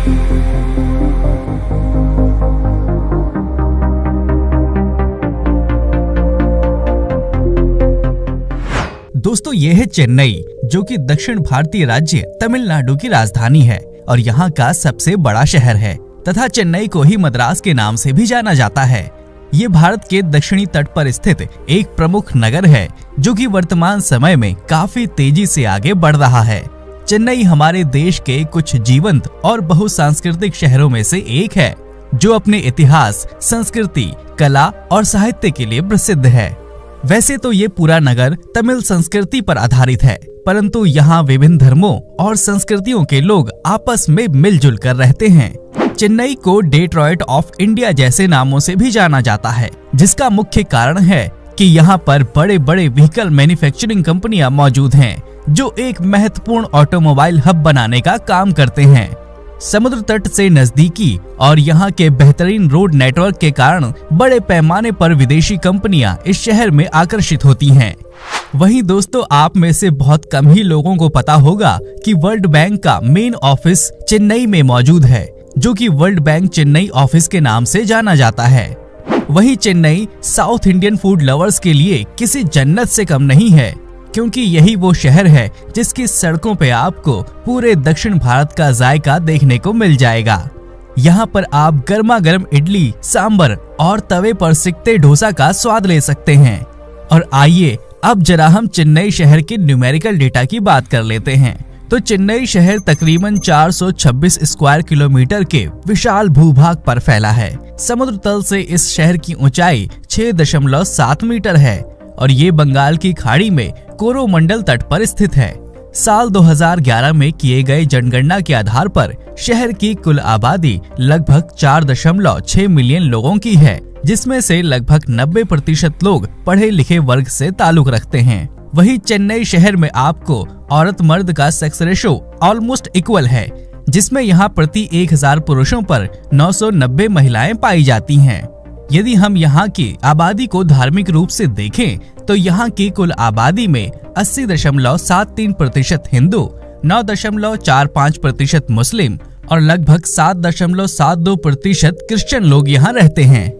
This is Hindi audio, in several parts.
दोस्तों ये है चेन्नई, जो कि दक्षिण भारतीय राज्य तमिलनाडु की राजधानी है और यहाँ का सबसे बड़ा शहर है तथा चेन्नई को ही मद्रास के नाम से भी जाना जाता है। ये भारत के दक्षिणी तट पर स्थित एक प्रमुख नगर है जो कि वर्तमान समय में काफी तेजी से आगे बढ़ रहा है। चेन्नई हमारे देश के कुछ जीवंत और बहुसांस्कृतिक शहरों में से एक है जो अपने इतिहास, संस्कृति, कला और साहित्य के लिए प्रसिद्ध है। वैसे तो ये पूरा नगर तमिल संस्कृति पर आधारित है, परंतु यहाँ विभिन्न धर्मों और संस्कृतियों के लोग आपस में मिलजुल कर रहते हैं। चेन्नई को डेट्रॉइट ऑफ इंडिया जैसे नामों से भी जाना जाता है, जिसका मुख्य कारण है कि यहाँ पर बड़े बड़े व्हीकल मैन्युफैक्चरिंग कंपनियां मौजूद हैं, जो एक महत्वपूर्ण ऑटोमोबाइल हब बनाने का काम करते हैं। समुद्र तट से नजदीकी और यहाँ के बेहतरीन रोड नेटवर्क के कारण बड़े पैमाने पर विदेशी कंपनियां इस शहर में आकर्षित होती हैं। वहीं दोस्तों, आप में से बहुत कम ही लोगों को पता होगा कि वर्ल्ड बैंक का मेन ऑफिस चेन्नई में मौजूद है, जो कि वर्ल्ड बैंक चेन्नई ऑफिस के नाम से जाना जाता है। वहीं Chennai south Indian food lovers के लिए किसी जन्नत से कम नहीं है, क्योंकि यही वो शहर है जिसकी सड़कों पे आपको पूरे दक्षिण भारत का जायका देखने को मिल जाएगा। यहाँ पर आप गर्मा गर्म इडली, सांबर और तवे पर सिकते डोसा का स्वाद ले सकते हैं। और आइए अब जरा हम चेन्नई शहर के न्यूमेरिकल डेटा की बात कर लेते हैं। तो चेन्नई शहर तकरीबन 426 स्क्वायर किलोमीटर के विशाल भूभाग पर फैला है। समुद्र तल से इस शहर की ऊंचाई 6.7 मीटर है और ये बंगाल की खाड़ी में कोरोमंडल तट पर स्थित है। साल 2011 में किए गए जनगणना के आधार पर शहर की कुल आबादी लगभग 4.6 मिलियन लोगों की है, जिसमें से लगभग 90% लोग पढ़े लिखे वर्ग से ताल्लुक रखते हैं। वहीं चेन्नई शहर में आपको औरत मर्द का सेक्स रेशो ऑलमोस्ट इक्वल है, जिसमें यहाँ प्रति 1000 पुरुषों पर 990 महिलाएं पाई जाती हैं। यदि हम यहाँ की आबादी को धार्मिक रूप से देखें तो यहाँ की कुल आबादी में 80.73% हिंदू, 9.45% मुस्लिम और लगभग 7.72% क्रिश्चियन लोग यहाँ रहते हैं।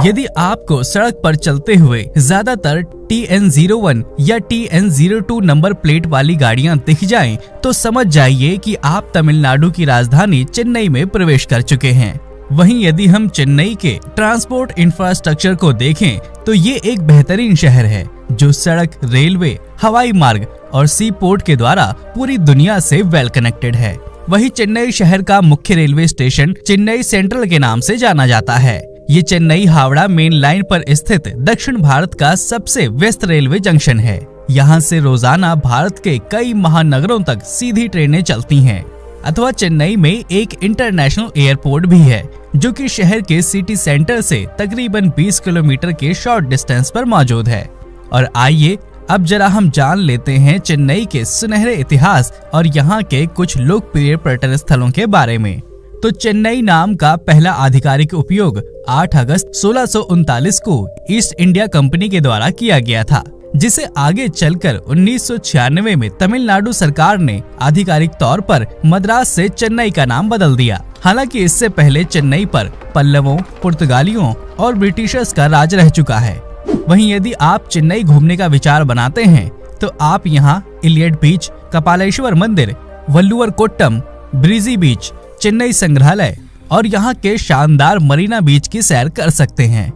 यदि आपको सड़क पर चलते हुए ज्यादातर TN01 या TN02 नंबर प्लेट वाली गाड़ियाँ दिख जाएं, तो समझ जाइए कि आप तमिलनाडु की राजधानी चेन्नई में प्रवेश कर चुके हैं। वहीं यदि हम चेन्नई के ट्रांसपोर्ट इंफ्रास्ट्रक्चर को देखें तो ये एक बेहतरीन शहर है जो सड़क, रेलवे, हवाई मार्ग और सी पोर्ट के द्वारा पूरी दुनिया से वेल कनेक्टेड है। वहीं चेन्नई शहर का मुख्य रेलवे स्टेशन चेन्नई सेंट्रल के नाम से जाना जाता है। ये चेन्नई हावड़ा मेन लाइन पर स्थित दक्षिण भारत का सबसे व्यस्त रेलवे जंक्शन है। यहाँ से रोजाना भारत के कई महानगरों तक सीधी ट्रेनें चलती हैं। अथवा चेन्नई में एक इंटरनेशनल एयरपोर्ट भी है, जो कि शहर के सिटी सेंटर से तकरीबन 20 किलोमीटर के शॉर्ट डिस्टेंस पर मौजूद है। और आइए अब जरा हम जान लेते हैं चेन्नई के सुनहरे इतिहास और यहाँ के कुछ लोकप्रिय पर्यटन स्थलों के बारे में। तो चेन्नई नाम का पहला आधिकारिक उपयोग 8 अगस्त 1639 को ईस्ट इंडिया कंपनी के द्वारा किया गया था, जिसे आगे चलकर 1996 में तमिलनाडु सरकार ने आधिकारिक तौर पर मद्रास से चेन्नई का नाम बदल दिया। हालांकि इससे पहले चेन्नई पर पल्लवों, पुर्तगालियों और ब्रिटिशर्स का राज रह चुका है। वहीं यदि आप चेन्नई घूमने का विचार बनाते हैं तो आप यहाँ इलियट बीच, कपालेश्वर मंदिर, वल्लुवर कोट्टम, ब्रीजी बीच, चेन्नई संग्रहालय और यहाँ के शानदार मरीना बीच की सैर कर सकते हैं।